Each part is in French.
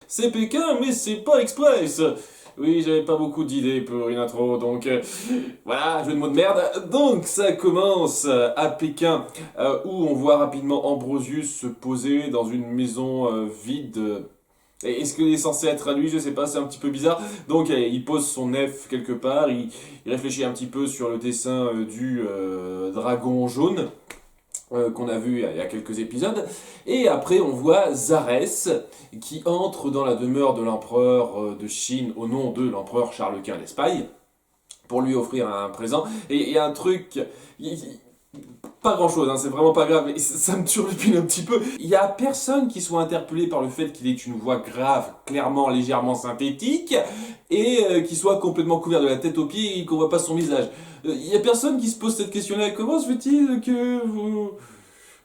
c'est Pékin, mais c'est pas Express. Oui, j'avais pas beaucoup d'idées pour une intro, donc voilà, jeu de mots de merde. Donc ça commence à Pékin, où on voit rapidement Ambrosius se poser dans une maison vide. Et est-ce qu'il est censé être à lui? Je sais pas, c'est un petit peu bizarre. Donc il pose son F quelque part, il réfléchit un petit peu sur le dessin du dragon jaune qu'on a vu il y a quelques épisodes. Et après, on voit Zarès qui entre dans la demeure de l'empereur de Chine au nom de l'empereur Charles Quint d'Espagne pour lui offrir un présent. Et il y a un truc... Pas grand chose, hein, c'est vraiment pas grave, mais ça me turlupine un petit peu. Il y a personne qui soit interpellé par le fait qu'il ait une voix grave, clairement, légèrement synthétique, et qui soit complètement couvert de la tête aux pieds et qu'on voit pas son visage. Il y a personne qui se pose cette question-là. Comment se fait-il que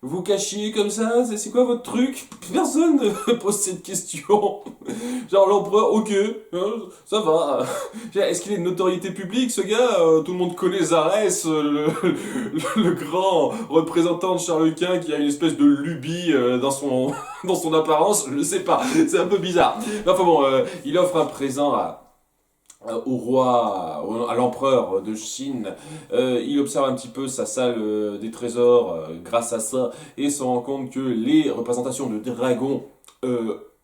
vous cachiez comme ça? C'est quoi votre truc? Personne ne pose cette question. Genre l'empereur, ok, ça va. Est-ce qu'il est de notoriété publique ce gars? Tout le monde connaît Zarès, le grand représentant de Charles Quint qui a une espèce de lubie dans son apparence. Je ne sais pas, c'est un peu bizarre. Enfin bon, il offre un présent au roi, à l'empereur de Chine. Il observe un petit peu sa salle des trésors grâce à ça et se rend compte que les représentations de dragons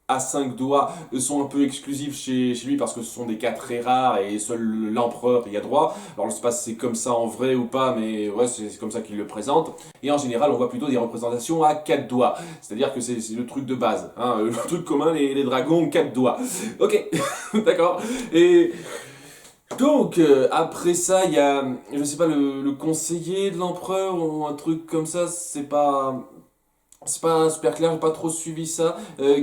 à 5 doigts sont un peu exclusives chez lui parce que ce sont des cas très rares et seul l'empereur y a droit. Alors je sais pas si c'est comme ça en vrai ou pas, mais ouais, c'est comme ça qu'il le présente. Et en général, on voit plutôt des représentations à 4 doigts. C'est-à-dire que c'est le truc de base. Hein, le truc commun, les dragons ont 4 doigts. Ok, d'accord. Et donc, après ça, il y a, je sais pas, le conseiller de l'empereur ou un truc comme ça, c'est pas super clair, j'ai pas trop suivi ça,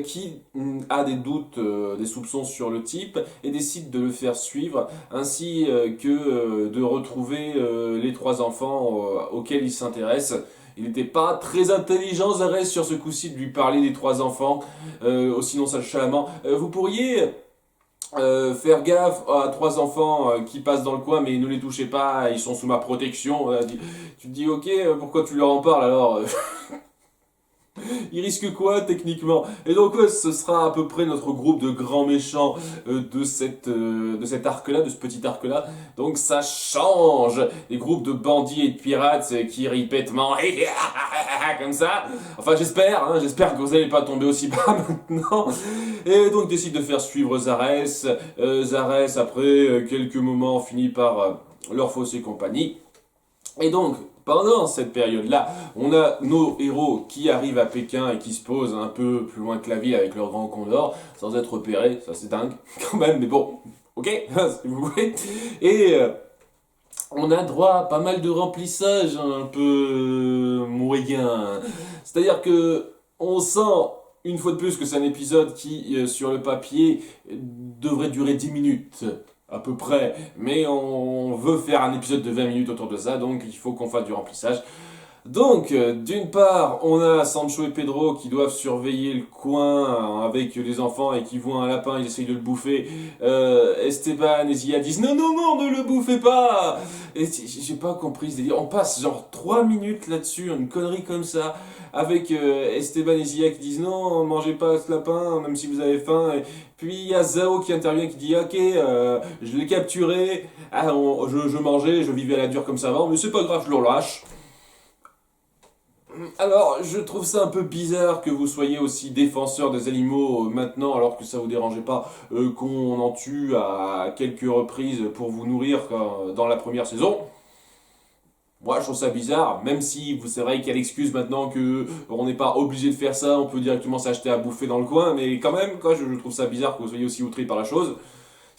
qui a des doutes, des soupçons sur le type et décide de le faire suivre, ainsi que de retrouver les trois enfants auxquels il s'intéresse. Il n'était pas très intelligent, Zarès, sur ce coup-ci, de lui parler des trois enfants, sinon ça le chalamment. Vous pourriez faire gaffe à trois enfants qui passent dans le coin, mais ne les touchez pas, ils sont sous ma protection. Tu te dis, ok, pourquoi tu leur en parles alors? Il risque quoi techniquement? Et donc ouais, ce sera à peu près notre groupe de grands méchants de cet arc-là, de ce petit arc-là. Donc ça change des groupes de bandits et de pirates qui rient bêtement comme ça. Enfin j'espère que vous n'allez pas tomber aussi bas maintenant. Et donc décide de faire suivre Zarès. Zarès après quelques moments finit par leur fausser compagnie. Et donc, pendant cette période-là, on a nos héros qui arrivent à Pékin et qui se posent un peu plus loin que la ville avec leur grand condor, sans être repérés, ça c'est dingue quand même, mais bon, ok, si vous voulez. Et on a droit à pas mal de remplissage un peu moyen. C'est-à-dire que on sent une fois de plus que c'est un épisode qui, sur le papier, devrait durer 10 minutes à peu près, mais on veut faire un épisode de 20 minutes autour de ça, donc il faut qu'on fasse du remplissage. Donc, d'une part, on a Sancho et Pedro qui doivent surveiller le coin avec les enfants et qui voient un lapin, ils essayent de le bouffer. Esteban et Zia disent non, non, non, ne le bouffez pas. Et j'ai pas compris ce délire. On passe genre 3 minutes là-dessus, une connerie comme ça, avec Esteban et Zia qui disent non, mangez pas ce lapin, même si vous avez faim. Et puis il y a Zao qui intervient qui dit ok, je l'ai capturé, je mangeais, je vivais à la dure comme ça avant, mais c'est pas grave, je le relâche. Alors, je trouve ça un peu bizarre que vous soyez aussi défenseur des animaux maintenant, alors que ça vous dérangeait pas qu'on en tue à quelques reprises pour vous nourrir dans la première saison. Moi, je trouve ça bizarre, même si c'est vrai qu'il y a l'excuse maintenant que on n'est pas obligé de faire ça, on peut directement s'acheter à bouffer dans le coin, mais quand même, quoi, je trouve ça bizarre que vous soyez aussi outré par la chose.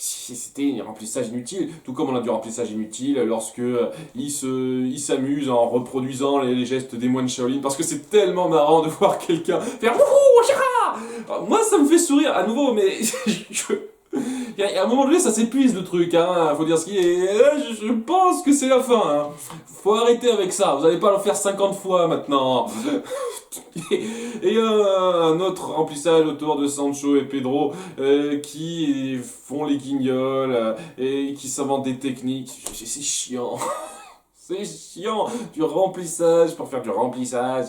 Si c'était un remplissage inutile, tout comme on a du remplissage inutile lorsque il s'amuse en reproduisant les gestes des moines Shaolin, parce que c'est tellement marrant de voir quelqu'un faire wouhou, chara. Moi, ça me fait sourire à nouveau, mais il y a un moment donné, ça s'épuise le truc, hein, faut dire ce qui est. Je pense que c'est la fin, hein. Faut arrêter avec ça, vous allez pas le faire 50 fois maintenant. Et un autre remplissage autour de Sancho et Pedro qui font les guignols et qui s'inventent des techniques. C'est chiant. C'est chiant. Du remplissage pour faire du remplissage.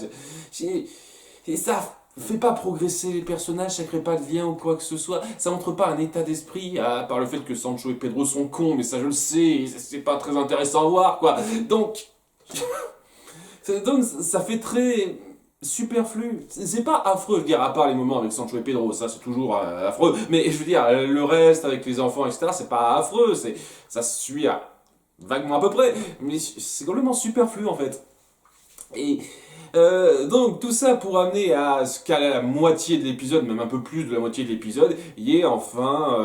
Et ça fait pas progresser les personnages, ça crée pas de lien ou quoi que ce soit, ça montre pas un état d'esprit, à part le fait que Sancho et Pedro sont cons, mais ça je le sais, c'est pas très intéressant à voir, quoi. Donc, donc ça fait très superflu. C'est pas affreux, je veux dire, à part les moments avec Sancho et Pedro, ça c'est toujours affreux, mais je veux dire, le reste avec les enfants, etc., c'est pas affreux, ça se suit vaguement à peu près, mais c'est complètement superflu en fait. Et donc tout ça pour amener à ce qu'à la moitié de l'épisode, même un peu plus de la moitié de l'épisode, il y ait enfin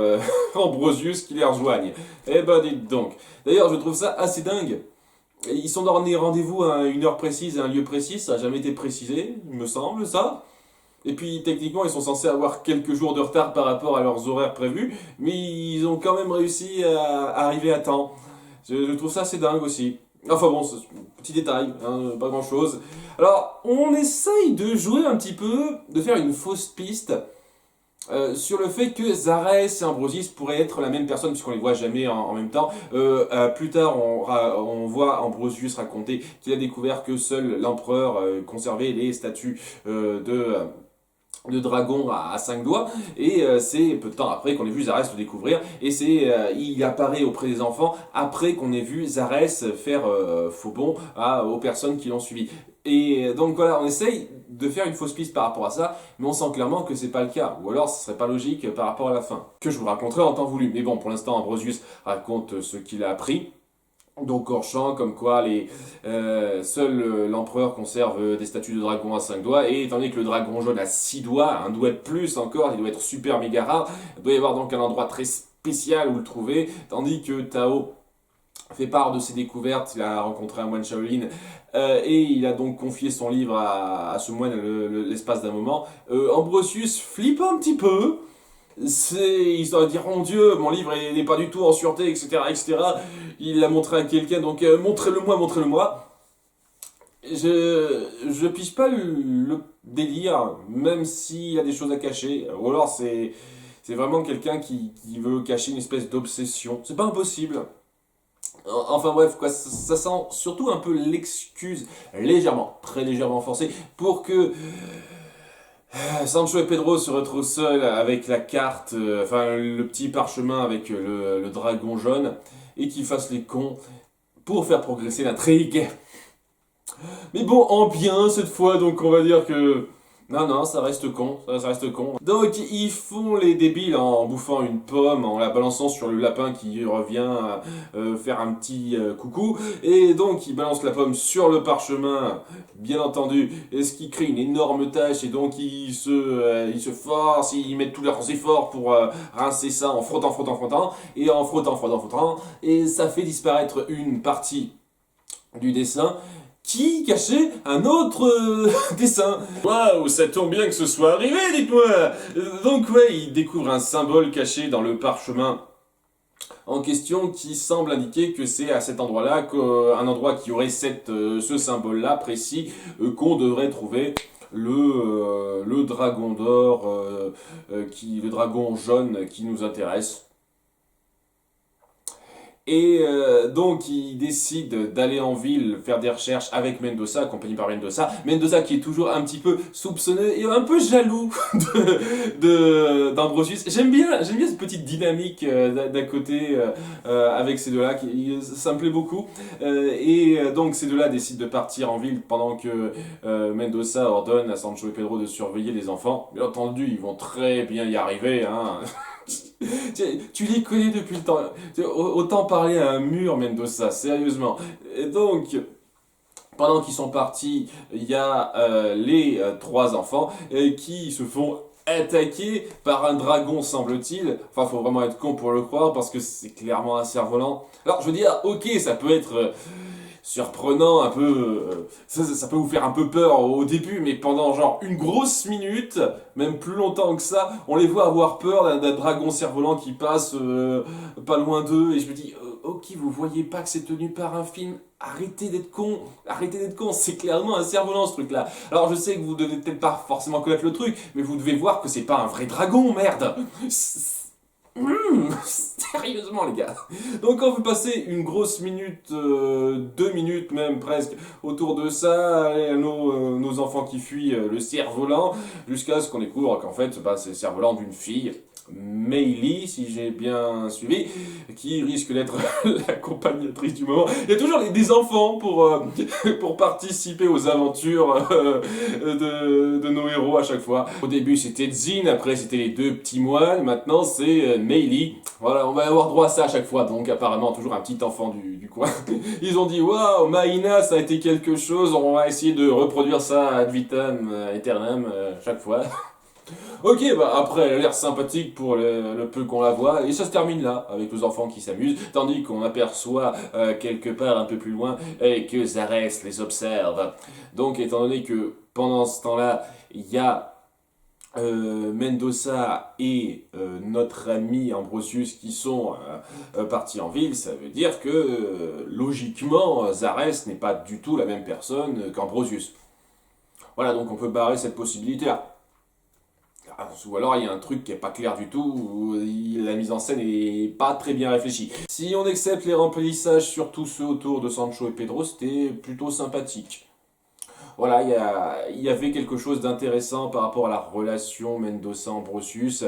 Ambrosius qui les rejoigne. Eh ben dites donc. D'ailleurs je trouve ça assez dingue. Ils sont donnés rendez-vous à une heure précise et un lieu précis, ça n'a jamais été précisé, il me semble ça. Et puis techniquement ils sont censés avoir quelques jours de retard par rapport à leurs horaires prévus, mais ils ont quand même réussi à arriver à temps. Je trouve ça assez dingue aussi. Enfin bon, c'est un petit détail, hein, pas grand chose. Alors, on essaye de jouer un petit peu, de faire une fausse piste sur le fait que Zarès et Ambrosius pourraient être la même personne, puisqu'on les voit jamais en même temps. Plus tard, on voit Ambrosius raconter qu'il a découvert que seul l'empereur conservait les statues de dragon à 5 doigts, et c'est peu de temps après qu'on ait vu Zarès le découvrir, et il apparaît auprès des enfants après qu'on ait vu Zarès faire faux bond aux personnes qui l'ont suivi. Et donc voilà, on essaye de faire une fausse piste par rapport à ça, mais on sent clairement que c'est pas le cas, ou alors ce serait pas logique par rapport à la fin, que je vous raconterai en temps voulu. Mais bon, pour l'instant, Ambrosius raconte ce qu'il a appris. Donc hors champ, comme quoi seul l'empereur conserve des statues de dragon à 5 doigts, et étant donné que le dragon jaune a 6 doigts, un doigt de plus encore, il doit être super méga rare, il doit y avoir donc un endroit très spécial où le trouver, tandis que Tao fait part de ses découvertes, il a rencontré un moine Shaolin, et il a donc confié son livre à ce moine l'espace d'un moment. Ambrosius flippe un petit peu, il doit dire, mon Dieu, mon livre n'est pas du tout en sûreté, etc., etc. Il l'a montré à quelqu'un, donc montrez-le-moi, montrez-le-moi. Je pige pas le délire, même s'il y a des choses à cacher, ou alors c'est vraiment quelqu'un qui veut cacher une espèce d'obsession. C'est pas impossible. Enfin bref, quoi, ça sent surtout un peu l'excuse, légèrement, très légèrement forcée, pour que Sancho et Pedro se retrouvent seuls avec la carte, enfin le petit parchemin avec le dragon jaune, et qu'ils fassent les cons pour faire progresser l'intrigue. Mais bon, en bien cette fois, donc on va dire que... Non, ça reste con, ça reste con. Donc ils font les débiles en bouffant une pomme, en la balançant sur le lapin qui revient faire un petit coucou. Et donc ils balancent la pomme sur le parchemin, bien entendu, et ce qui crée une énorme tache. Et donc ils se forcent, ils mettent tous leurs efforts pour rincer ça en frottant, frottant, frottant. Et en frottant, frottant, frottant. Et ça fait disparaître une partie du dessin qui cachait un autre dessin. Waouh, ça tombe bien que ce soit arrivé, dites-moi. Donc ouais, il découvre un symbole caché dans le parchemin en question qui semble indiquer que c'est à cet endroit-là, un endroit qui aurait ce symbole-là précis, qu'on devrait trouver le dragon d'or, le dragon jaune qui nous intéresse. Et donc il décide d'aller en ville faire des recherches avec Mendoza, accompagné par Mendoza. Mendoza qui est toujours un petit peu soupçonneux et un peu jaloux d'Ambrosius. J'aime bien cette petite dynamique d'un côté avec ces deux-là, ça me plaît beaucoup. Donc ces deux-là décident de partir en ville pendant que Mendoza ordonne à Sancho et Pedro de surveiller les enfants. Bien entendu, ils vont très bien y arriver, hein. Tu les connais depuis le temps. Autant parler à un mur, Mendoza, sérieusement. Et donc, pendant qu'ils sont partis, il y a les trois enfants qui se font attaquer par un dragon, semble-t-il. Enfin, faut vraiment être con pour le croire, parce que c'est clairement un cerf-volant. Alors, je veux dire, ok, ça peut être... surprenant, un peu... ça peut vous faire un peu peur au début, mais pendant genre une grosse minute, même plus longtemps que ça, on les voit avoir peur d'un dragon cerf-volant qui passe pas loin d'eux, et je me dis, ok, vous voyez pas que c'est tenu par un film, arrêtez d'être con, c'est clairement un cerf-volant ce truc-là. Alors je sais que vous devez peut-être pas forcément connaître le truc, mais vous devez voir que c'est pas un vrai dragon, merde. Sérieusement les gars. Donc on peut passer une grosse minute, 2 minutes même presque, autour de ça, nos enfants qui fuient le cerf-volant, jusqu'à ce qu'on découvre qu'en fait c'est le cerf-volant d'une fille. Meili, si j'ai bien suivi, qui risque d'être l'accompagnatrice du moment. Il y a toujours des enfants pour participer aux aventures de nos héros à chaque fois. Au début c'était Zin, après c'était les deux petits moines, maintenant c'est Meili. Voilà, on va avoir droit à ça à chaque fois, donc apparemment toujours un petit enfant du coin. Ils ont dit waouh, Maïna ça a été quelque chose, on va essayer de reproduire ça ad vitam aeternam chaque fois. Ok, bah après, elle a l'air sympathique pour le peu qu'on la voit, et ça se termine là, avec les enfants qui s'amusent, tandis qu'on aperçoit quelque part un peu plus loin et que Zarès les observe. Donc, étant donné que pendant ce temps-là, il y a Mendoza et notre ami Ambrosius qui sont partis en ville, ça veut dire que logiquement, Zarès n'est pas du tout la même personne qu'Ambrosius. Voilà, donc on peut barrer cette possibilité-là. Ou alors il y a un truc qui est pas clair du tout, ou la mise en scène est pas très bien réfléchie. Si on accepte les remplissages, surtout ceux autour de Sancho et Pedro, c'était plutôt sympathique. Voilà, il y avait quelque chose d'intéressant par rapport à la relation Mendoza-Ambrosius.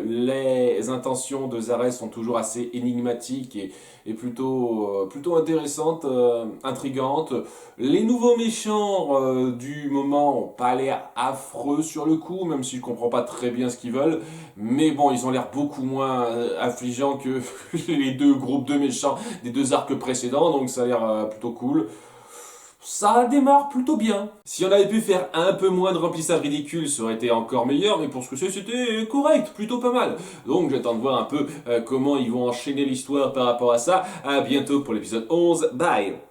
Les intentions de Zarès sont toujours assez énigmatiques et plutôt intéressantes, intrigantes. Les nouveaux méchants du moment ont pas l'air affreux sur le coup, même si je comprends pas très bien ce qu'ils veulent. Mais bon, ils ont l'air beaucoup moins affligeants que les deux groupes de méchants des deux arcs précédents, donc ça a l'air plutôt cool. Ça démarre plutôt bien. Si on avait pu faire un peu moins de remplissage ridicule, ça aurait été encore meilleur, mais pour ce que c'est, c'était correct, plutôt pas mal. Donc j'attends de voir un peu comment ils vont enchaîner l'histoire par rapport à ça. À bientôt pour l'épisode 11. Bye!